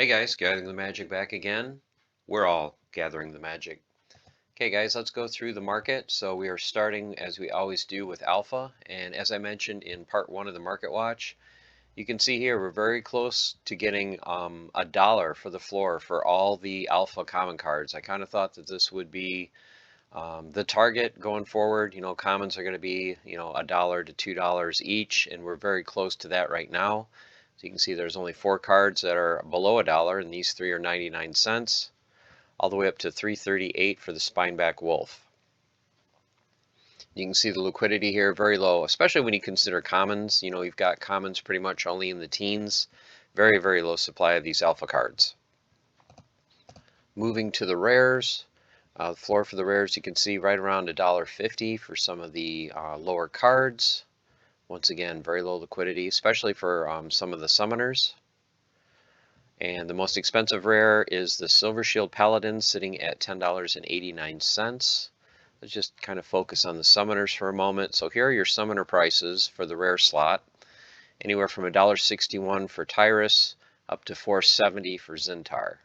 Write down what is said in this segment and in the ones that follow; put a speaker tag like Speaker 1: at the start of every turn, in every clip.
Speaker 1: Hey guys, gathering the magic back again. We're all gathering the magic. Okay guys, let's go through the market. So we are starting as we always do with alpha, and as I mentioned in part one of the market watch, you can see here we're very close to getting $1 for the floor for all the alpha common cards. I kind of thought that this would be the target going forward. Commons are going to be $1 to $2 each, and we're very close to that right now. So you can see there's only 4 cards that are below $1, and these 3 are 99 cents, all the way up to 338 for the Spineback Wolf. You can see the liquidity here very low, especially when you consider commons. You've got commons pretty much only in the teens. Very, very low supply of these alpha cards. Moving to the rares. The floor for the rares, you can see right around $1.50 for some of the lower cards. Once again, very low liquidity, especially for some of the summoners. And the most expensive rare is the Silver Shield Paladin, sitting at $10.89. Let's just kind of focus on the summoners for a moment. So here are your summoner prices for the rare slot. Anywhere from $1.61 for Tyrus up to $4.70 for Zintar.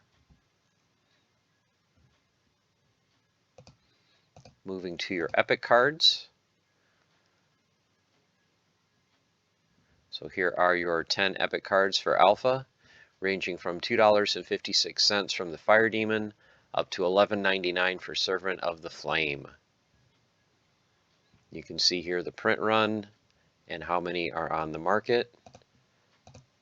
Speaker 1: Moving to your epic cards. So here are your 10 epic cards for alpha, ranging from $2.56 from the Fire Demon up to $11.99 for Servant of the Flame. You can see here the print run and how many are on the market.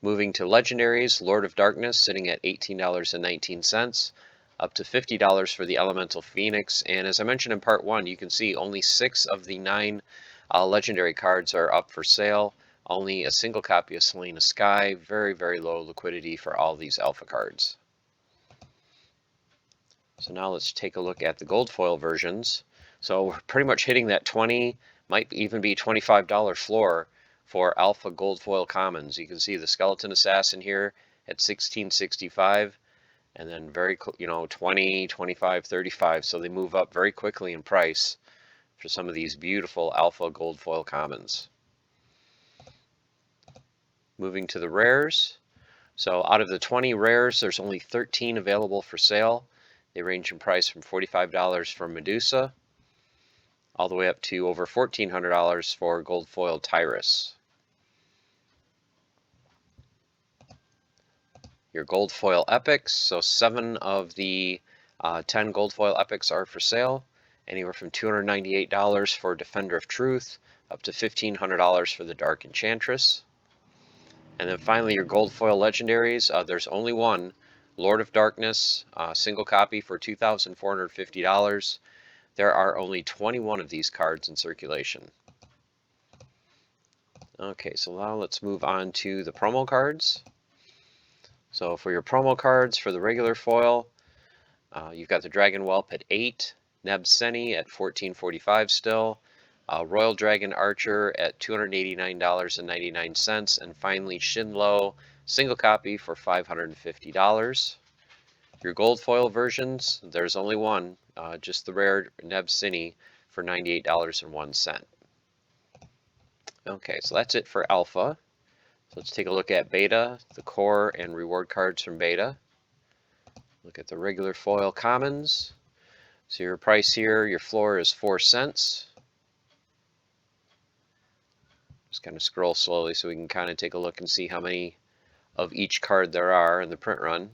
Speaker 1: Moving to legendaries, Lord of Darkness sitting at $18.19, up to $50 for the Elemental Phoenix. And as I mentioned in part one, you can see only 6 of the 9 legendary cards are up for sale. Only a single copy of Selena Sky. Very, very low liquidity for all these alpha cards. So now let's take a look at the gold foil versions. So we're pretty much hitting that 20, might even be $25 floor for alpha gold foil commons. You can see the Skeleton Assassin here at $16.65, and then 20, 25, 35. So they move up very quickly in price for some of these beautiful alpha gold foil commons. Moving to the rares. So out of the 20 rares, there's only 13 available for sale. They range in price from $45 for Medusa, all the way up to over $1,400 for gold foil Tyrus. Your gold foil epics, so 7 of the 10 gold foil epics are for sale, anywhere from $298 for Defender of Truth, up to $1,500 for the Dark Enchantress. And then finally your gold foil legendaries, there's only one, Lord of Darkness, single copy for $2,450. There are only 21 of these cards in circulation. Okay, so now let's move on to the promo cards. So for your promo cards for the regular foil, you've got the Dragon Whelp at 8, Neb Seni at $14.45 still, Royal Dragon Archer at $289.99, and finally Shinlo, single copy for $550. Your gold foil versions, there's only one, just the rare Neb Seni for $98.01. Okay, so that's it for alpha. So let's take a look at beta, the core and reward cards from beta. Look at the regular foil commons. So your price here, your floor is 4 cents. Just kind of scroll slowly so we can kind of take a look and see how many of each card there are in the print run.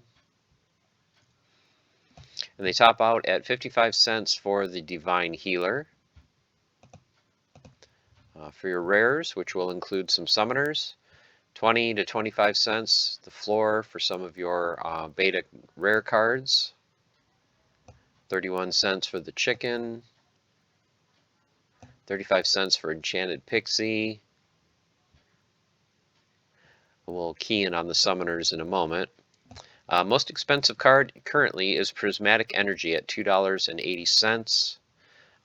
Speaker 1: And they top out at 55 cents for the Divine Healer. For your rares, which will include some summoners, 20 to 25 cents the floor for some of your beta rare cards, 31 cents for the chicken, 35 cents for Enchanted Pixie. We'll key in on the summoners in a moment. Most expensive card currently is Prismatic Energy at $2.80.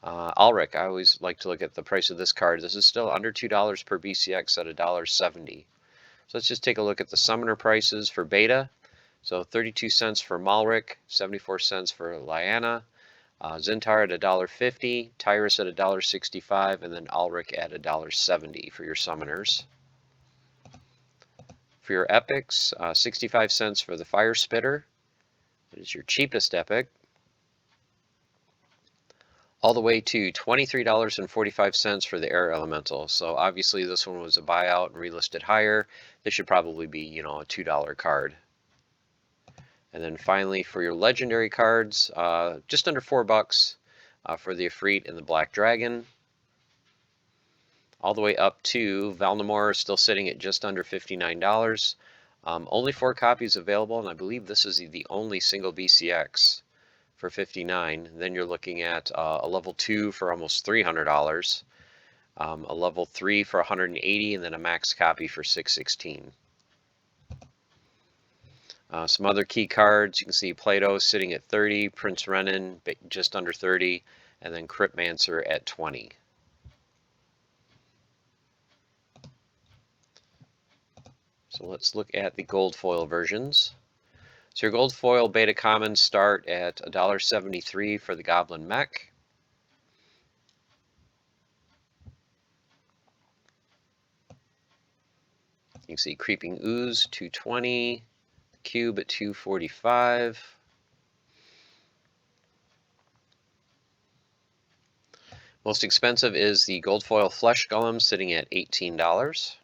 Speaker 1: Alric, I always like to look at the price of this card. This is still under $2 per BCX at $1.70. So let's just take a look at the summoner prices for beta. So 32 cents for Malric, 74 cents for Lyanna, Zintar at $1.50, Tyrus at $1.65, and then Alric at $1.70 for your summoners. For your epics, 65 cents for the fire spitter. It is your cheapest epic. All the way to $23.45 for the air elemental. So obviously this one was a buyout and relisted higher. This should probably be, you know, a $2 card. And then finally for your legendary cards, just under $4 for the Ifrit and the Black Dragon. All the way up to Valnamor, still sitting at just under $59. Only 4 copies available, and I believe this is the only single BCX for $59. Then you're looking at a level 2 for almost $300, a level 3 for $180, and then a max copy for $616. Some other key cards, you can see Plato sitting at 30, Prince Renan just under 30, and then Cryptmancer at 20. So let's look at the gold foil versions. So your gold foil beta commons start at $1.73 for the Goblin Mech. You can see Creeping Ooze $2.20, Cube at $2.45. Most expensive is the gold foil Flesh Golem sitting at $18.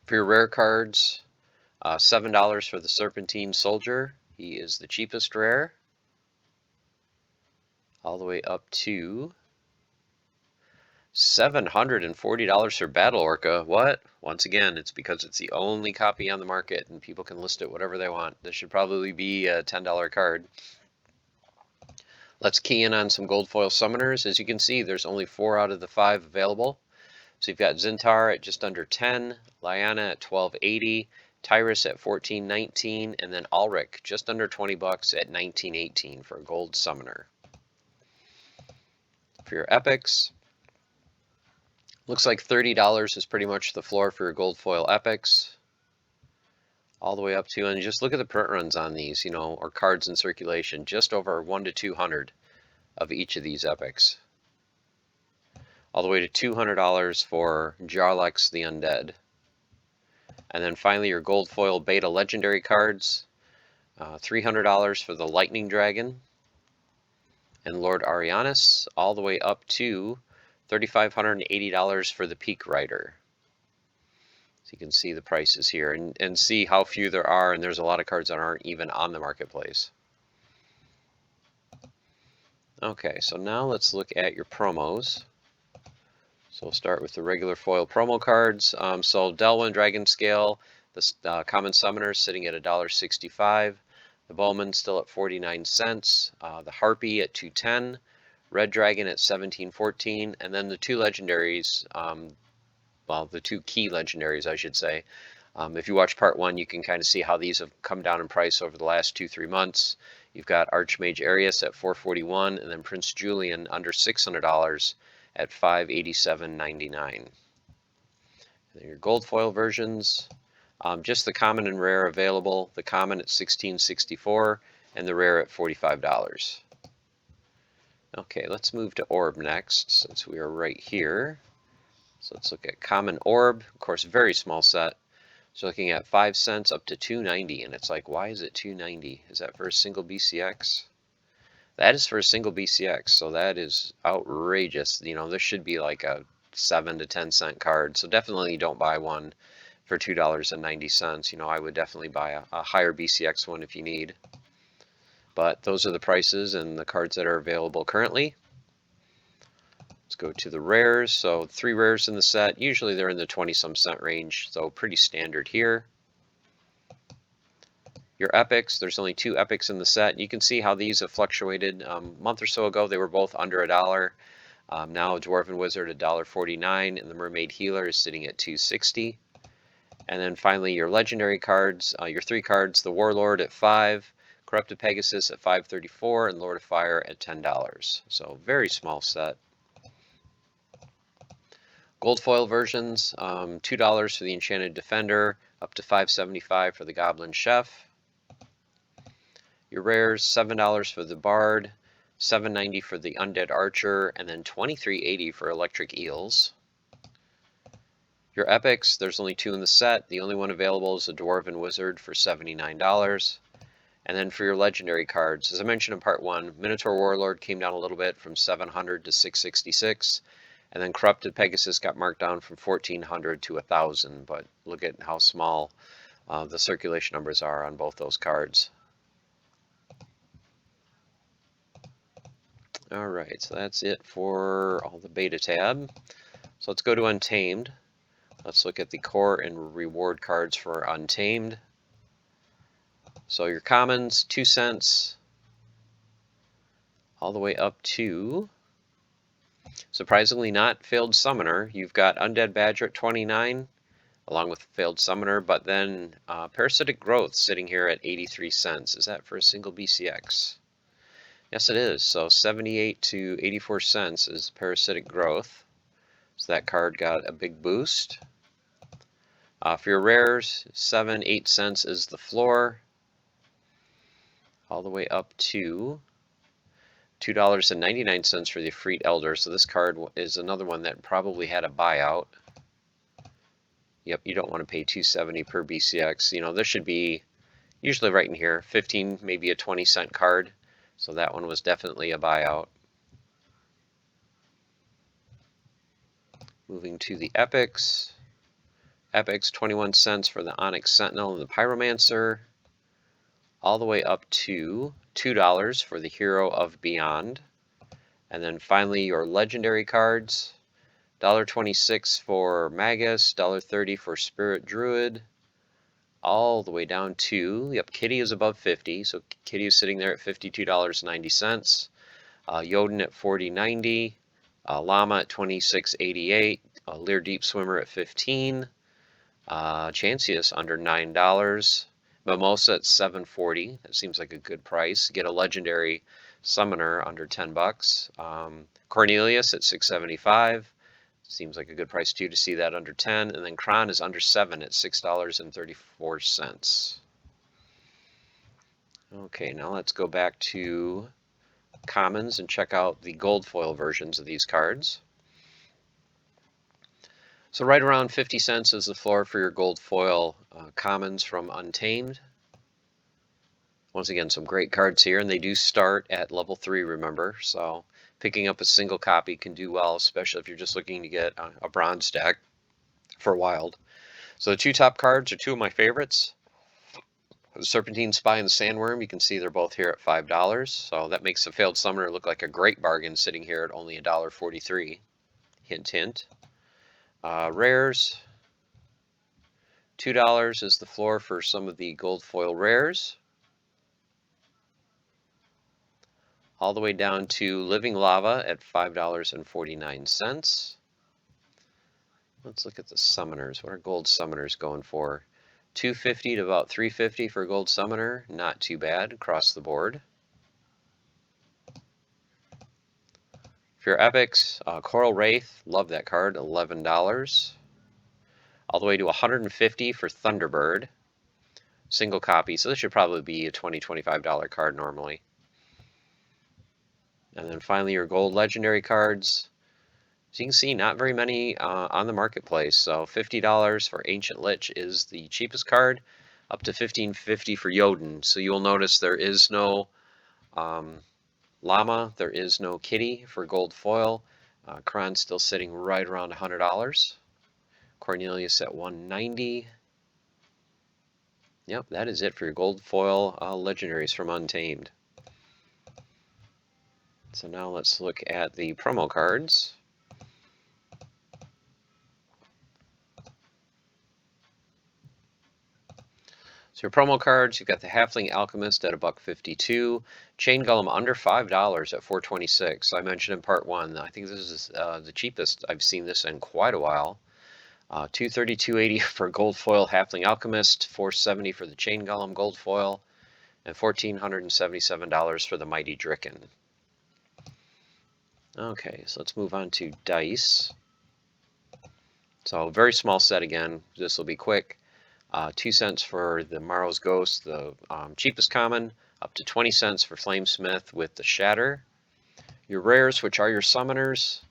Speaker 1: For your rare cards, $7 for the Serpentine Soldier. He is the cheapest rare. All the way up to $740 for Battle Orca. What? Once again, it's because it's the only copy on the market and people can list it whatever they want. This should probably be a $10 card. Let's key in on some gold foil summoners. As you can see, there's only 4 out of the 5 available. So you've got Zintar at just under 10, Lyanna at $12.80, Tyrus at $14.19, and then Ulrich just under $20 at $19.18 for a gold summoner. For your epics, looks like $30 is pretty much the floor for your gold foil epics. All the way up to, and just look at the print runs on these, you know, or cards in circulation, just over 1 to 200 of each of these epics. All the way to $200 for Jarlax the Undead. And then finally your gold foil beta legendary cards, $300 for the Lightning Dragon and Lord Arianis, all the way up to $3,580 for the Peak Rider. So you can see the prices here and see how few there are, and there's a lot of cards that aren't even on the marketplace. Okay, so now let's look at your promos. So we'll start with the regular foil promo cards. So Delwyn Dragon Scale, the Common Summoner sitting at $1.65. The Bowman still at 49 cents. The Harpy at $2.10. Red Dragon at $17.14. And then the 2 legendaries, well, the 2 key legendaries, I should say. If you watch part 1, you can kind of see how these have come down in price over the last 2-3 months. You've got Archmage Arius at $441, and then Prince Julian under $600 at $587.99. Your gold foil versions, just the common and rare available. The common at $16.64 and the rare at $45. Okay, let's move to Orb next since we are right here. So let's look at common Orb. Of course, very small set. So looking at 5 cents up to $2.90, and it's like, why is it $2.90? Is that for a single BCX? That is for a single BCX, so that is outrageous. You know, this should be like a 7 to 10 cent card, so definitely don't buy one for $2.90. You know, I would definitely buy a higher BCX one if you need. But those are the prices and the cards that are available currently. Let's go to the rares. So 3 rares in the set. Usually they're in the 20-some cent range, so pretty standard here. Your epics, there's only 2 epics in the set. You can see how these have fluctuated. A month or so ago, they were both under $1. Now Dwarven Wizard $1.49, and the Mermaid Healer is sitting at $2.60. And then finally your legendary cards, your 3 cards, the Warlord at $5, Corrupted Pegasus at $5.34, and Lord of Fire at $10. So very small set. Gold foil versions, $2 for the Enchanted Defender, up to $5.75 for the Goblin Chef. Your rares, $7 for the Bard, $7.90 for the Undead Archer, and then $23.80 for Electric Eels. your epics, there's only 2 in the set. The only one available is a Dwarven Wizard for $79. And then for your legendary cards, as I mentioned in part 1, Minotaur Warlord came down a little bit from 700 to 666. And then Corrupted Pegasus got marked down from 1400 to 1000. But look at how small the circulation numbers are on both those cards. All right, so that's it for all the beta tab. So let's go to Untamed. Let's look at the core and reward cards for Untamed. So your commons, 2 cents, all the way up to, surprisingly not Failed Summoner. You've got Undead Badger at 29, along with Failed Summoner, but then Parasitic Growth sitting here at 83 cents. Is that for a single BCX? Yes, it is. So 78 to 84 cents is Parasitic Growth. So that card got a big boost. For your rares, 7, 8 cents is the floor. All the way up to $2.99 for the Efreet Elder. So this card is another one that probably had a buyout. Yep, you don't want to pay $2.70 per BCX. You know, this should be usually right in here, 15, maybe a 20-cent card. So that one was definitely a buyout. Moving to the epics. Epics, 21 cents for the Onyx Sentinel and the Pyromancer. All the way up to $2 for the Hero of Beyond. And then finally your legendary cards. $1.26 for Magus, $1.30 for Spirit Druid. All the way down to, yep, Kitty is above 50, so Kitty is sitting there at $52.90. Jotun at $40.90. Llama at $26.88. Lear Deep Swimmer at $15. Chancius under $9. Mimosa at $7.40. That seems like a good price. Get a legendary summoner under $10. Cornelius at $6.75. Seems like a good price too to see that under 10. And then Kron is under 7 at $6.34. Okay, now let's go back to commons and check out the gold foil versions of these cards. So right around 50 cents is the floor for your gold foil commons from Untamed. Once again, some great cards here, and they do start at level 3, remember. So picking up a single copy can do well, especially if you're just looking to get a bronze deck for Wild. So the 2 top cards are 2 of my favorites. The Serpentine Spy and the Sandworm, you can see they're both here at $5. So that makes the Failed Summoner look like a great bargain sitting here at only $1.43. Hint, hint. Rares, $2 is the floor for some of the gold foil rares. All the way down to Living Lava at $5.49. Let's look at the summoners. What are gold summoners going for? $2.50 to about $3.50 for a gold summoner. Not too bad across the board. For your epics, Coral Wraith, love that card, $11. All the way to $150 for Thunderbird. Single copy, so this should probably be a $20, $25 card normally. And then finally your gold legendary cards. So you can see not very many on the marketplace. So $50 for Ancient Lich is the cheapest card, up to $15.50 for Jotun. So you'll notice there is no Llama, there is no Kitty for gold foil. Kron's still sitting right around $100. Cornelius at $190. Yep, that is it for your gold foil legendaries from Untamed. So now let's look at the promo cards. So your promo cards, you've got the Halfling Alchemist at $1.52, Chain Golem under $5 at $4.26. I mentioned in part 1, I think this is the cheapest I've seen this in quite a while. $232.80 for gold foil Halfling Alchemist, $470 for the Chain Golem gold foil, and $1,477 for the Mighty Dricken. Okay, so let's move on to dice. So very small set again. This will be quick. 2 cents for the Morrow's Ghost, the cheapest common, up to 20 cents for Flamesmith with the Shatter. Your rares, which are your summoners,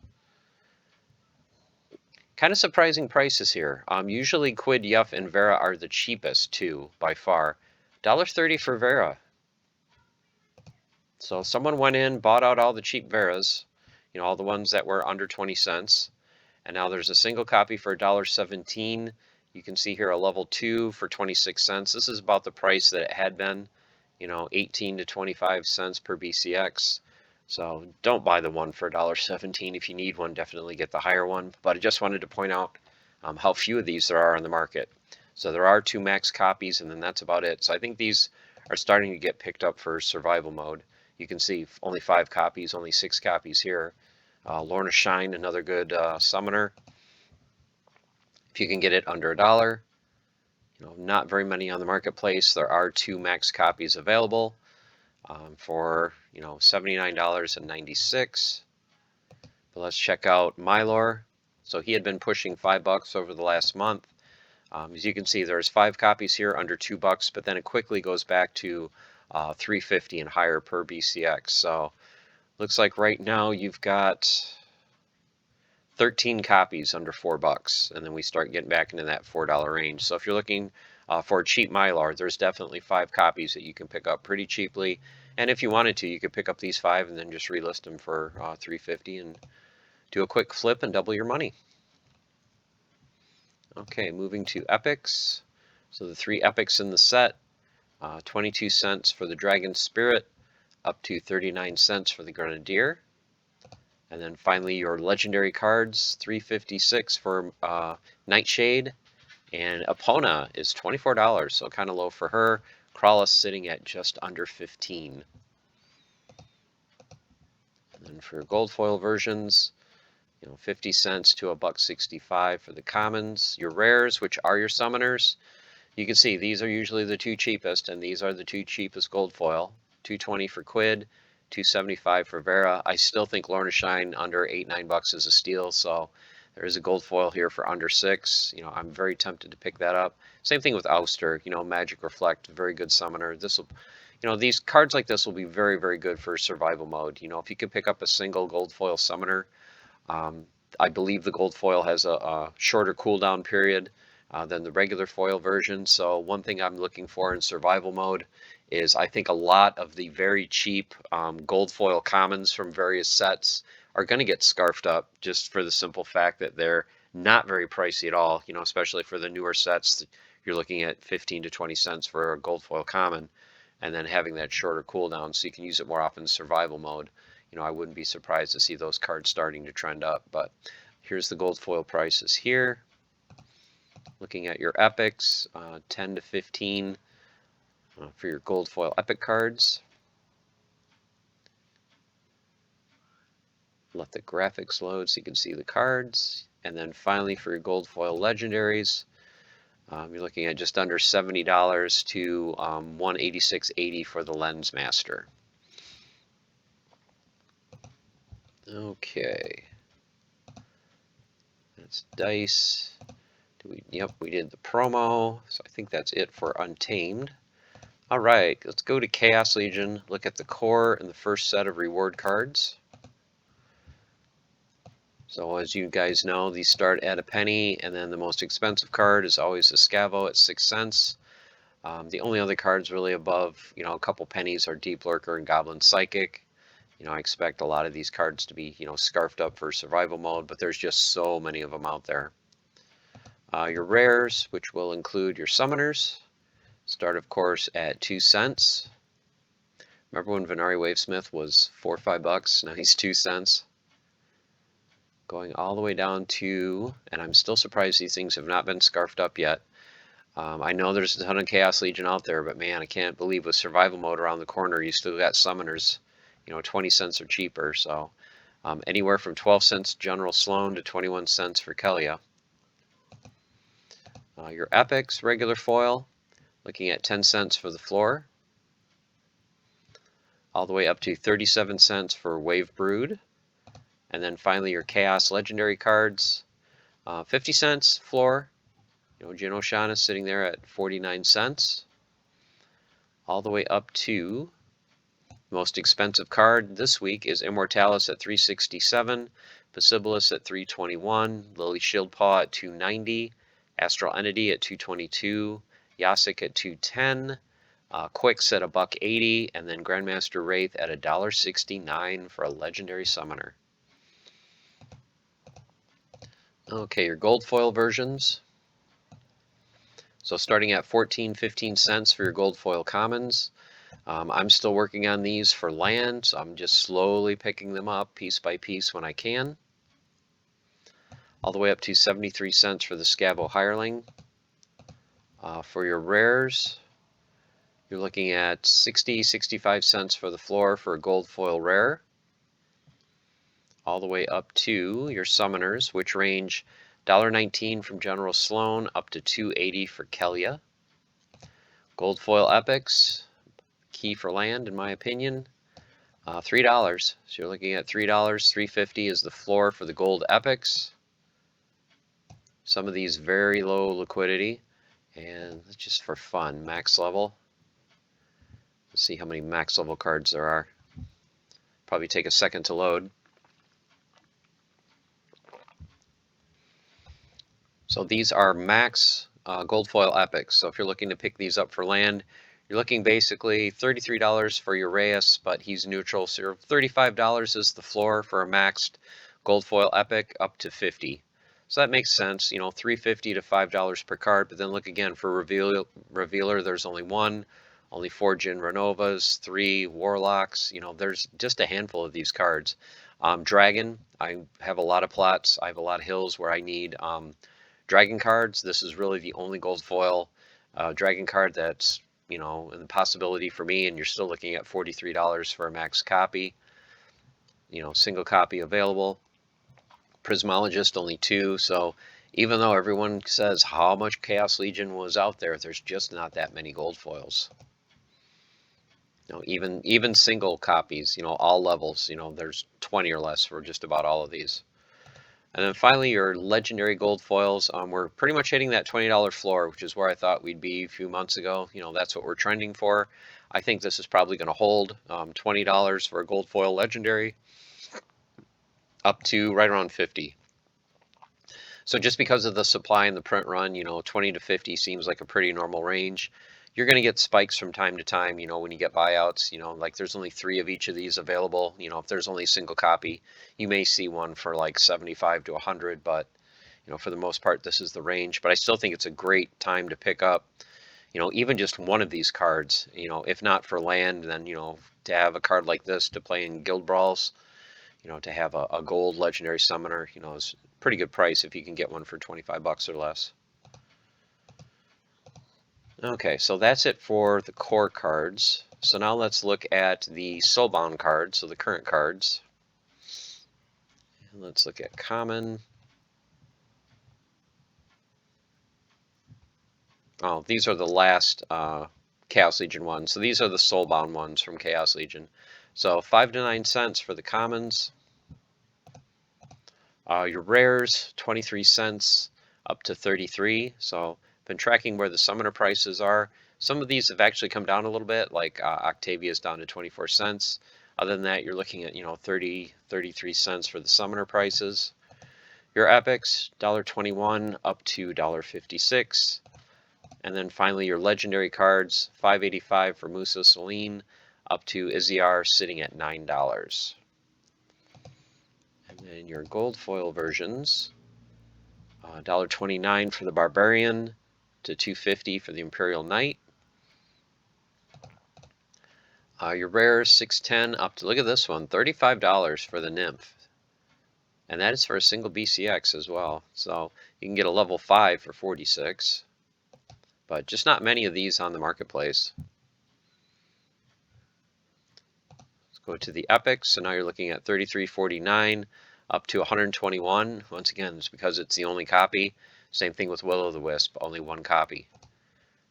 Speaker 1: Kind of surprising prices here. Usually Quid, Yuff, and Vera are the cheapest too, by far. $1.30 for Vera. So someone went in, bought out all the cheap Veras, you know, all the ones that were under 20 cents. And now there's a single copy for $1.17. You can see here a level 2 for 26 cents. This is about the price that it had been, you know, 18 to 25 cents per BCX. So don't buy the one for $1.17. If you need one, definitely get the higher one. But I just wanted to point out how few of these there are on the market. So there are 2 max copies, and then that's about it. So I think these are starting to get picked up for survival mode. You can see only 5 copies, only 6 copies here. Lorna Shine, another good summoner. If you can get it under $1, you know, not very many on the marketplace. There are 2 max copies available for, you know, $79.96. But let's check out Mylor. So he had been pushing $5 over the last month. As you can see, there's 5 copies here under $2, but then it quickly goes back to $3.50 and higher per BCX. So looks like right now you've got 13 copies under $4, and then we start getting back into that $4 range. So if you're looking for a cheap Mylar, there's definitely 5 copies that you can pick up pretty cheaply. And if you wanted to, you could pick up these 5 and then just relist them for $3.50 and do a quick flip and double your money. Okay, moving to epics. So the 3 epics in the set, 22 cents for the Dragon Spirit, up to 39 cents for the Grenadier. And then finally your legendary cards, $3.56 for Nightshade, and Epona is $24, so kind of low for her. Krallis sitting at just under 15. And then for gold foil versions, you know, 50 cents to $1.65 for the commons. Your rares, which are your summoners, you can see these are usually the 2 cheapest, and these are the 2 cheapest gold foil. $2.20 for Quid, $2.75 for Vera. I still think Lorna Shine under $8-9 is a steal, so there is a gold foil here for under $6. You know, I'm very tempted to pick that up. Same thing with Ouster. You know, Magic Reflect, very good summoner. This will, you know, these cards like this will be very, very good for survival mode. You know, if you can pick up a single gold foil summoner, I believe the gold foil has a shorter cooldown period than the regular foil version. So one thing I'm looking for in survival mode is I think a lot of the very cheap gold foil commons from various sets are going to get scarfed up just for the simple fact that they're not very pricey at all, you know, especially for the newer sets. You're looking at 15 to 20 cents for a gold foil common, and then having that shorter cooldown so you can use it more often in survival mode. You know, I wouldn't be surprised to see those cards starting to trend up. But here's the gold foil prices here. Looking at your epics, 10 to 15 for your gold foil epic cards. Let the graphics load so you can see the cards. And then finally for your gold foil legendaries, you're looking at just under $70 to $186.80 for the Lens Master. Okay, that's dice. Yep, we did the promo, so I think that's it for Untamed. All right, let's go to Chaos Legion, look at the core and the first set of reward cards. So as you guys know, these start at a penny, and then the most expensive card is always the Scavo at 6 cents. The only other cards really above, you know, a couple pennies are Deep Lurker and Goblin Psychic. You know, I expect a lot of these cards to be, you know, scarfed up for survival mode, but there's just so many of them out there. Your rares, which will include your summoners, start, of course, at 2 cents. Remember when Venari Wavesmith was $4 or $5? Now he's 2 cents. Going all the way down to, and I'm still surprised these things have not been scarfed up yet. I know there's a ton of Chaos Legion out there, but man, I can't believe with survival mode around the corner, you still got summoners, you know, 20 cents or cheaper. So anywhere from 12 cents General Sloan to 21 cents for Kelia. Your epics, regular foil, looking at 10 cents for the floor. All the way up to 37 cents for Wave Brood. And then finally your Chaos Legendary cards, 50 cents floor. You know, Jin Oshana sitting there at 49 cents. All the way up to Most expensive card this week is Immortalis at $367, Possibilis at $321, Lily Shieldpaw at $290, Astral Entity at $222, Yasik at $210, Quicks at $180, and then Grandmaster Wraith at $1.69 for a legendary summoner. Okay, your gold foil versions. So starting at 14-15 cents for your gold foil commons. I'm still working on these for land, so I'm just slowly picking them up piece by piece when I can. All the way up to 73 cents for the Scavo Hireling. For your rares, you're looking at 60-65 cents for the floor for a gold foil rare. All the way up to your summoners, which range $1.19 from General Sloan up to $2.80 for Kelia. Gold foil epics, key for land in my opinion, $3. So you're looking at $3, $3.50 is the floor for the gold epics. Some of these very low liquidity, and just for fun, max level. Let's see how many max level cards there are. Probably take a second to load. So these are max gold foil epics. So if you're looking to pick these up for land, you're looking basically $33 for your Reyes, but he's neutral. So $35 is the floor for a maxed gold foil epic up to $50. So that makes sense, you know, $3.50 to $5 per card. But then look again for Revealer, there's only one, only 4 Jin Renovas, 3 Warlocks. You know, there's just a handful of these cards. Dragon, I have a lot of plots. I have a lot of hills where I need Dragon cards. This is really the only gold foil Dragon card that's, you know, a possibility for me, and you're still looking at $43 for a max copy. You know, single copy available. Prismologist only 2, so even though everyone says how much Chaos Legion was out there, there's just not that many gold foils. You know, even single copies, you know, all levels, you know, there's 20 or less for just about all of these. And then finally, your legendary gold foils. We're pretty much hitting that $20 floor, which is where I thought we'd be a few months ago. You know, that's what we're trending for. I think this is probably going to hold $20 for a gold foil legendary, up to right around 50. So just because of the supply and the print run, you know, 20 to 50 seems like a pretty normal range. You're going to get spikes from time to time, you know, when you get buyouts, you know, like there's only 3 of each of these available. You know, if there's only a single copy, you may see one for like 75 to 100, but, you know, for the most part, this is the range. But I still think it's a great time to pick up, you know, even just one of these cards, you know, if not for land, then, you know, to have a card like this to play in guild brawls, you know, to have a gold legendary summoner, you know, is a pretty good price if you can get one for 25 bucks or less. Okay, so that's it for the core cards. So now let's look at the soulbound cards, so the current cards. And let's look at common. Oh, these are the last Chaos Legion ones. So these are the soulbound ones from Chaos Legion. So 5 to 9 cents for the commons. Your rares, 23 cents up to 33. So been tracking where the summoner prices are. Some of these have actually come down a little bit, like Octavia's down to 24 cents. Other than that, you're looking at, you know, 33 cents for the summoner prices. Your epics, $1.21 up to $1.56. And then finally your legendary cards, $5.85 for Musa Celine up to Iziar sitting at $9. And then your gold foil versions, $1.29 for the Barbarian to $2.50 for the Imperial Knight. Your rares, $6.10 up to, look at this one, $35 for the Nymph. And that is for a single BCX as well. So you can get a level 5 for $46. But just not many of these on the marketplace. Let's go to the epics. So now you're looking at $33.49 up to $121. Once again, it's because it's the only copy. Same thing with Will-O-the-Wisp, only one copy.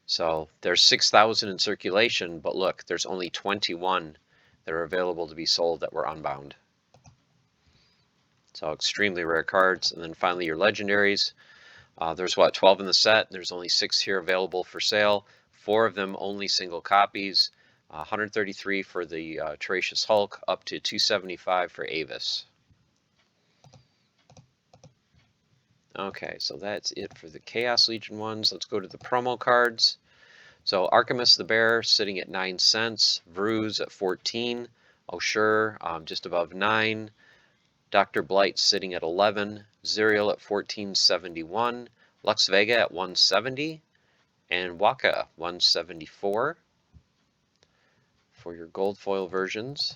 Speaker 1: So there's 6,000 in circulation, but look, there's only 21 that are available to be sold that were unbound. So extremely rare cards. And then finally your legendaries. There's what, 12 in the set. There's only 6 here available for sale. 4 of them only single copies. 133 for the Tenacious Hulk, up to 275 for Avis. Okay, so that's it for the Chaos Legion ones. Let's go to the promo cards. So Archimus the Bear sitting at 9 cents, Vruz at 14, Oshur just above 9, Dr. Blight sitting at 11, Zerial at 14.71, Lux Vega at 170, and Waka 174 for your gold foil versions.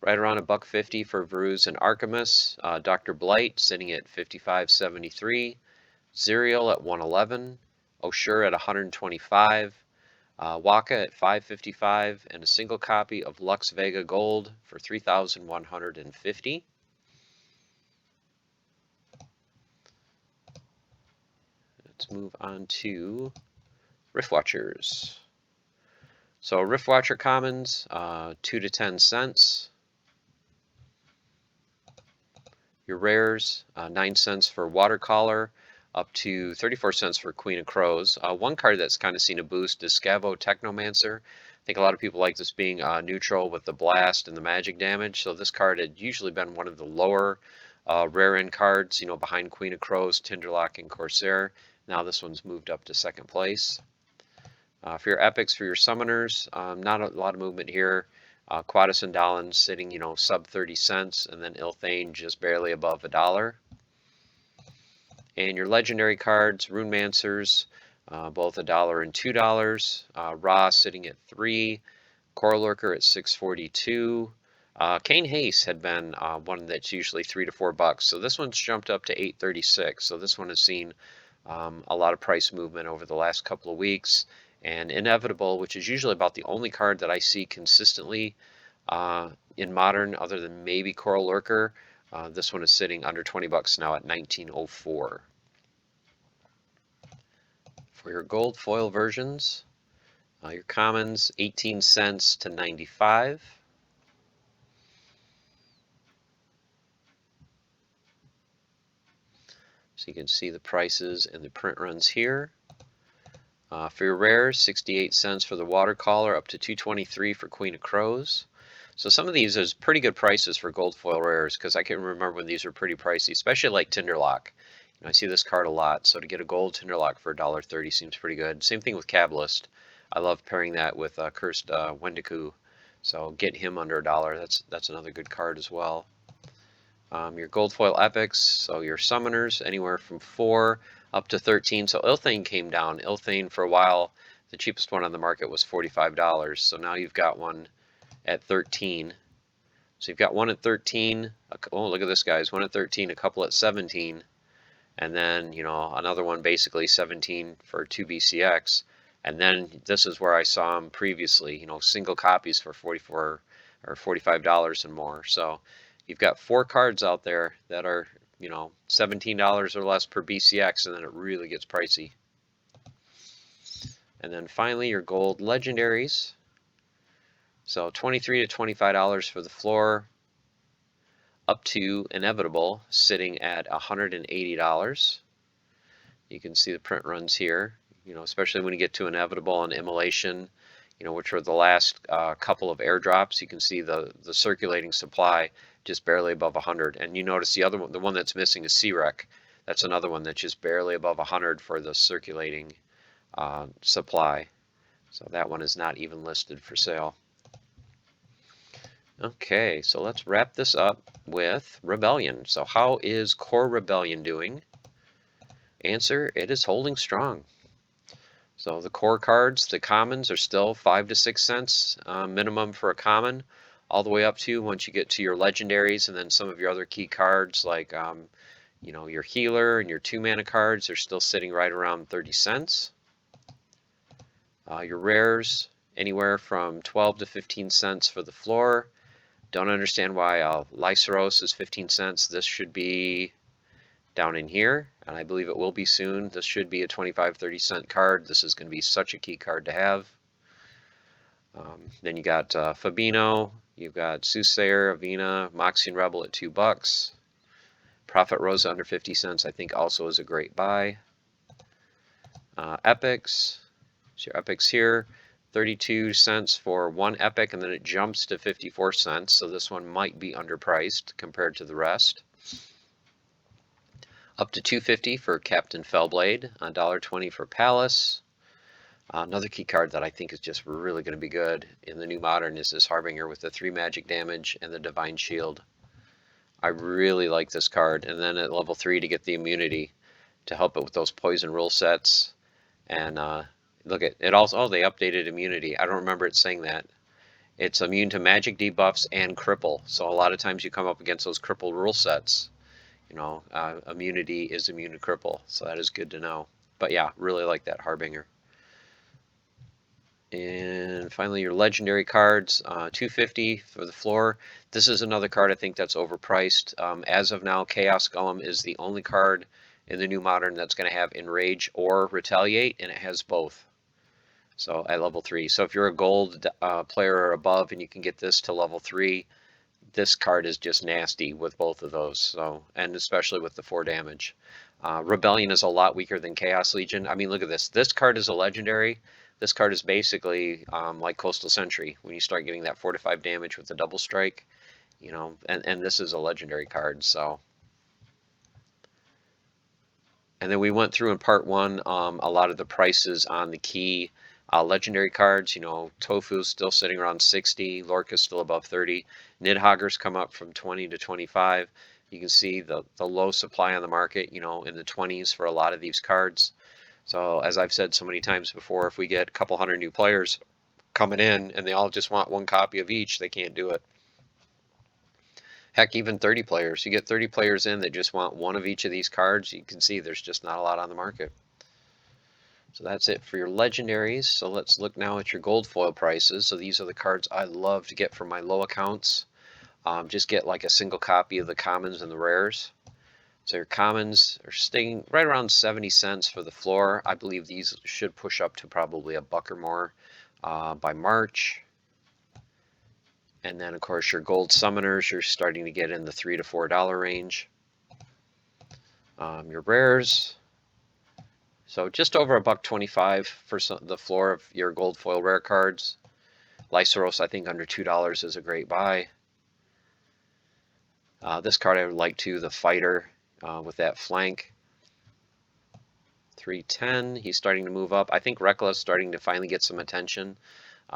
Speaker 1: Right around $1.50 for Vruz and Archimus. Dr. Blight sitting at 55.73, Zerial at 111, Oshur at 125, Waka at 555, and a single copy of Lux Vega Gold for 3,150. Let's move on to Riff Watchers. So Riff Watcher commons, 2 to 10 cents. Your rares, 9 cents for Watercolor, up to 34 cents for Queen of Crows. One card that's kind of seen a boost is Scavo Technomancer. I think a lot of people like this being neutral with the blast and the magic damage. So this card had usually been one of the lower rare end cards, you know, behind Queen of Crows, Tinderlock, and Corsair. Now this one's moved up to second place. For your epics, for your summoners, not a lot of movement here. Quadus and Dahlin sitting, you know, sub 30 cents, and then Ilthane just barely above $1. And your legendary cards, Runemancers, both $1 and $2. Ra sitting at 3, Coral Lurker at 6.42. Kane Haste had been one that's usually $3 to $4, so this one's jumped up to 8.36. So this one has seen a lot of price movement over the last couple of weeks. And Inevitable, which is usually about the only card that I see consistently in Modern, other than maybe Coral Lurker. This one is sitting under $20 now at 19.04. For your gold foil versions, your commons, 18 cents to 95. So you can see the prices and the print runs here. For your rares, 68 cents for the Watercolor, up to 223 for Queen of Crows. So some of these is pretty good prices for gold foil rares, because I can remember when these were pretty pricey, especially like Tinderlock. You know, I see this card a lot, so to get a gold Tinderlock for $1.30 seems pretty good. Same thing with Cabalist. I love pairing that with Cursed Wendigo. So get him under $1. That's another good card as well. Your gold foil epics, so your summoners, anywhere from 4 up to 13. So Ilthane came down. Ilthane for a while, the cheapest one on the market was $45. So now you've got one at 13. So you've got one at 13. Oh, look at this, guys. One at 13, a couple at 17. And then, you know, another one basically 17 for 2 BCX. And then this is where I saw them previously, you know, single copies for $44 or $45 and more. So you've got 4 cards out there that are, you know, $17 or less per BCX, and then it really gets pricey. And then finally, your gold legendaries. So $23 to $25 for the floor, up to Inevitable, sitting at $180. You can see the print runs here, you know, especially when you get to Inevitable and Immolation, you know, which are the last couple of airdrops. You can see the circulating supply just barely above 100. And you notice the other one, the one that's missing is C-Rec. That's another one that's just barely above 100 for the circulating supply. So that one is not even listed for sale. Okay, so let's wrap this up with Rebellion. So how is Core Rebellion doing? Answer, it is holding strong. So the core cards, the commons, are still 5 to 6 cents minimum for a common, all the way up to once you get to your legendaries, and then some of your other key cards like you know, your healer and your 2-mana cards are still sitting right around 30 cents. Your rares, anywhere from 12 to 15 cents for the floor. Don't understand why Lyceros is 15 cents. This should be down in here, and I believe it will be soon. This should be a 25-30 cent card. This is going to be such a key card to have. Then you got Fabino, you've got Soothsayer, Avena, Moxian Rebel at $2. Prophet Rosa under 50 cents, I think also is a great buy. Epics, so your epics here. 32 cents for one epic, and then it jumps to 54 cents. So this one might be underpriced compared to the rest. Up to $2.50 for Captain Fellblade, $1.20 for Palace. Another key card that I think is just really going to be good in the new modern is this Harbinger with the 3 magic damage and the Divine Shield. I really like this card, and then at level 3 to get the immunity to help it with those poison rule sets. And look at it also. Oh, they updated immunity. I don't remember it saying that. It's immune to magic debuffs and cripple. So a lot of times you come up against those cripple rule sets. You know, immunity is immune to cripple, so that is good to know. But yeah, really like that Harbinger. And finally, your legendary cards, $2.50 for the floor. This is another card I think that's overpriced. As of now, Chaos Golem is the only card in the new modern that's going to have Enrage or Retaliate, and it has both. So at level 3. So if you're a gold player or above and you can get this to level 3, this card is just nasty with both of those. So, and especially with the 4 damage. Rebellion is a lot weaker than Chaos Legion. I mean, look at this. This card is a legendary. This card is basically like Coastal Sentry when you start getting that 4 to 5 damage with the double strike, you know, and this is a legendary card. So, and then we went through in part 1 a lot of the prices on the key legendary cards. You know, Tofu's still sitting around 60, Lorca's still above 30, Nidhogger's come up from 20 to 25. You can see the low supply on the market, you know, in the 20s for a lot of these cards. So as I've said so many times before, if we get a couple hundred new players coming in and they all just want one copy of each, they can't do it. Heck, even 30 players. You get 30 players in that just want one of each of these cards, you can see there's just not a lot on the market. So that's it for your legendaries. So let's look now at your gold foil prices. So these are the cards I love to get from my low accounts. Just get like a single copy of the commons and the rares. So your commons are staying right around 70 cents for the floor. I believe these should push up to probably $1 or more by March. And then of course your gold summoners, you're starting to get in the $3 to $4 range. Your rares, so just over $1.25 for the floor of your gold foil rare cards. Lyceros, I think under $2 is a great buy. This card I would like too, the Fighter with that flank. 310, he's starting to move up. I think Rek'La's starting to finally get some attention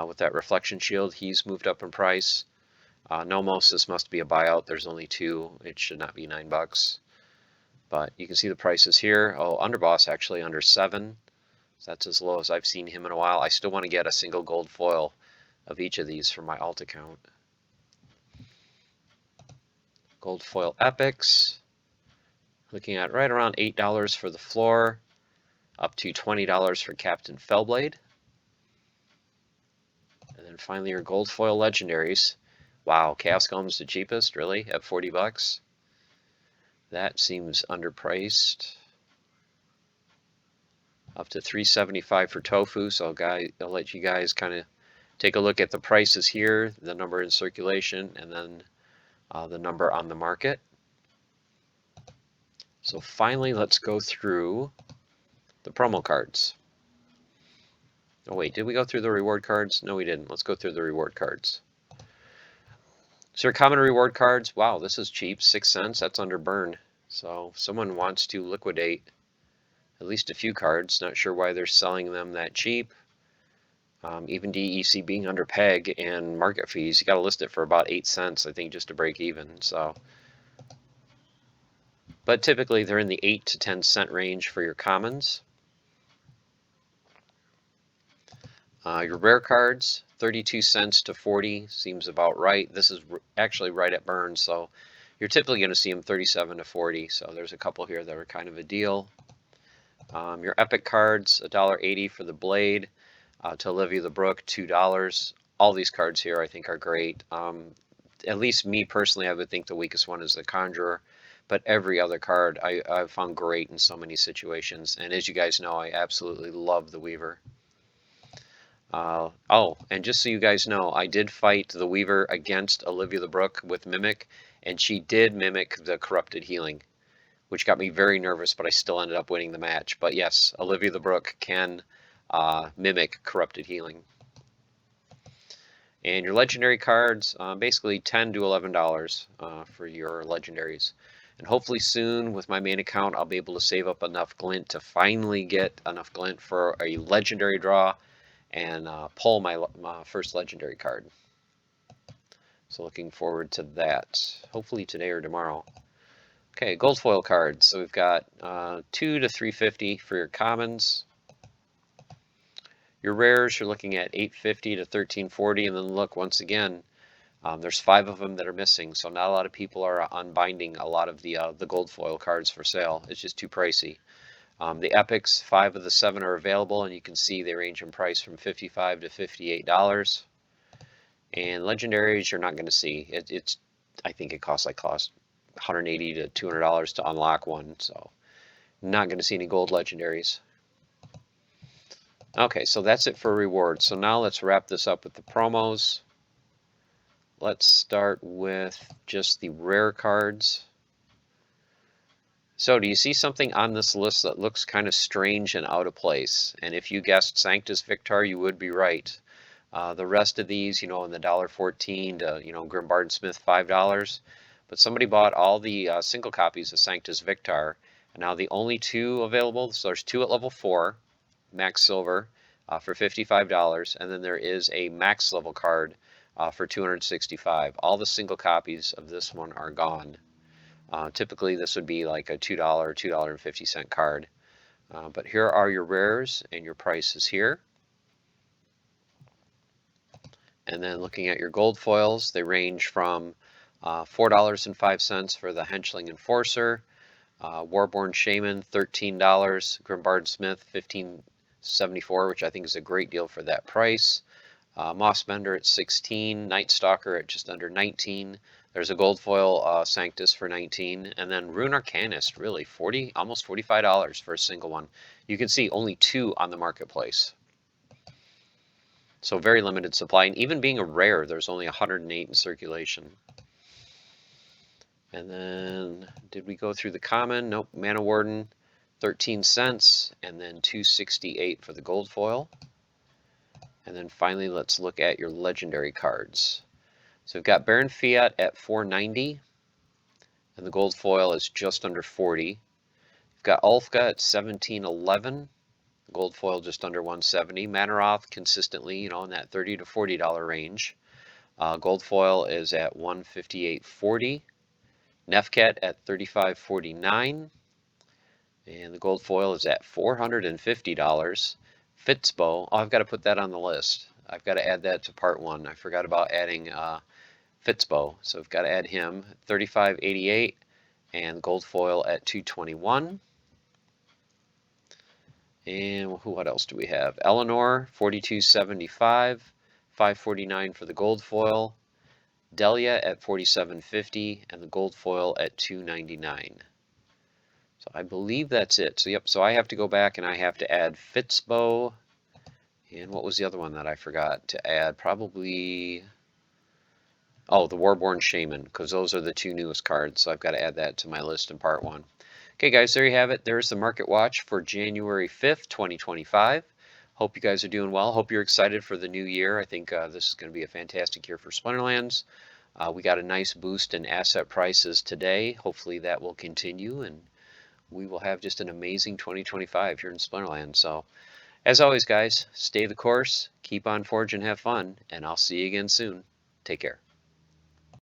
Speaker 1: with that reflection shield. He's moved up in price. Nomos, this must be a buyout. There's only 2. It should not be $9. But you can see the prices here. Oh, Underboss actually under 7. So that's as low as I've seen him in a while. I still want to get a single gold foil of each of these for my alt account. Gold foil epics. Looking at right around $8 for the floor. Up to $20 for Captain Fellblade. And then finally your gold foil legendaries. Wow, Chaos Golem's the cheapest, really, at $40. That seems underpriced. Up to $3.75 for Tofu. So I'll let you guys kind of take a look at the prices here, the number in circulation, and then the number on the market. So finally, let's go through the promo cards. Oh wait, did we go through the reward cards? No, we didn't. Let's go through the reward cards. So your common reward cards, wow, this is cheap, 6 cents, that's under burn. So if someone wants to liquidate at least a few cards, not sure why they're selling them that cheap. Even DEC being under peg and market fees, you got to list it for about 8 cents, I think, just to break even. So, but typically they're in the 8 to 10 cent range for your commons. Your rare cards, 32 cents to 40 seems about right. This is actually right at burn, so you're typically going to see them 37 to 40. So there's a couple here that are kind of a deal. Your epic cards, $1.80 for the Blade. To Olivia the Brook, $2. All these cards here I think are great. At least me personally, I would think the weakest one is the Conjurer, but every other card I've found great in so many situations. And as you guys know, I absolutely love the Weaver. Oh, and just so you guys know, I did fight the Weaver against Olivia the Brook with Mimic, and she did mimic the Corrupted Healing, which got me very nervous, but I still ended up winning the match. But yes, Olivia the Brook can mimic Corrupted Healing. And your legendary cards, basically $10 to $11 for your legendaries. And hopefully soon with my main account, I'll be able to save up enough glint to finally get enough glint for a legendary draw and pull my first legendary card. So looking forward to that, hopefully today or tomorrow. Okay, gold foil cards. So we've got 2 to 350 for your commons. Your rares, you're looking at 850 to 1340, and then look, once again, there's 5 of them that are missing, so not a lot of people are unbinding a lot of the gold foil cards for sale. It's just too pricey. The epics, 5 of the 7 are available, and you can see they range in price from $55 to $58. And legendaries, you're not going to see. I think it costs $180 to $200 to unlock one, so not going to see any gold legendaries. Okay, so that's it for rewards. So now let's wrap this up with the promos. Let's start with just the rare cards. So do you see something on this list that looks kind of strange and out of place? And if you guessed Sanctus Victar, you would be right. The rest of these, in the $1.14 to, Grimbard Smith $5. But somebody bought all the single copies of Sanctus Victar, and now the only 2 available, so there's 2 at level 4, max silver, for $55, and then there is a max level card for $265. All the single copies of this one are gone. Typically this would be like a $2, $2.50 card. But here are your rares and your prices here. And then looking at your gold foils, they range from $4.05 for the Henchling Enforcer, Warborn Shaman $13, Grimbard Smith $15.74, which I think is a great deal for that price. Mossbender at $16, Night Stalker at just under $19. There's a gold foil Sanctus for $19, and then Rune Arcanist, really almost $45 for a single one. You can see only 2 on the marketplace. So very limited supply, and even being a rare, there's only 108 in circulation. And then, did we go through the common? Nope. Mana Warden, 13 cents, and then $2.68 for the gold foil. And then finally, let's look at your legendary cards. So we've got Baron Fiat at $4.90, and the gold foil is just under $40. We've got Ulfga at $17.11. Gold foil just under $170. Manaroth consistently, in that $30 to $40 range. Gold foil is at $158.40. Nefket at $35.49. And the gold foil is at $450. Fitzbo, I've got to put that on the list. I've got to add that to part 1. I forgot about adding Fitzbo, so I've got to add him. $35.88, and gold foil at $221. And what else do we have? Eleanor, $42.75, $5.49 for the gold foil. Delia at $47.50, and the gold foil at $2.99. So I believe that's it. So yep, so I have to go back and I have to add Fitzbo. And what was the other one that I forgot to add? Probably, oh, the Warborn Shaman, because those are the 2 newest cards. So I've got to add that to my list in part 1. Okay, guys, there you have it. There's the Market Watch for January 5th, 2025. Hope you guys are doing well. Hope you're excited for the new year. I think this is going to be a fantastic year for Splinterlands. We got a nice boost in asset prices today. Hopefully that will continue, and we will have just an amazing 2025 here in Splinterlands. So, as always, guys, stay the course, keep on forging, have fun, and I'll see you again soon. Take care.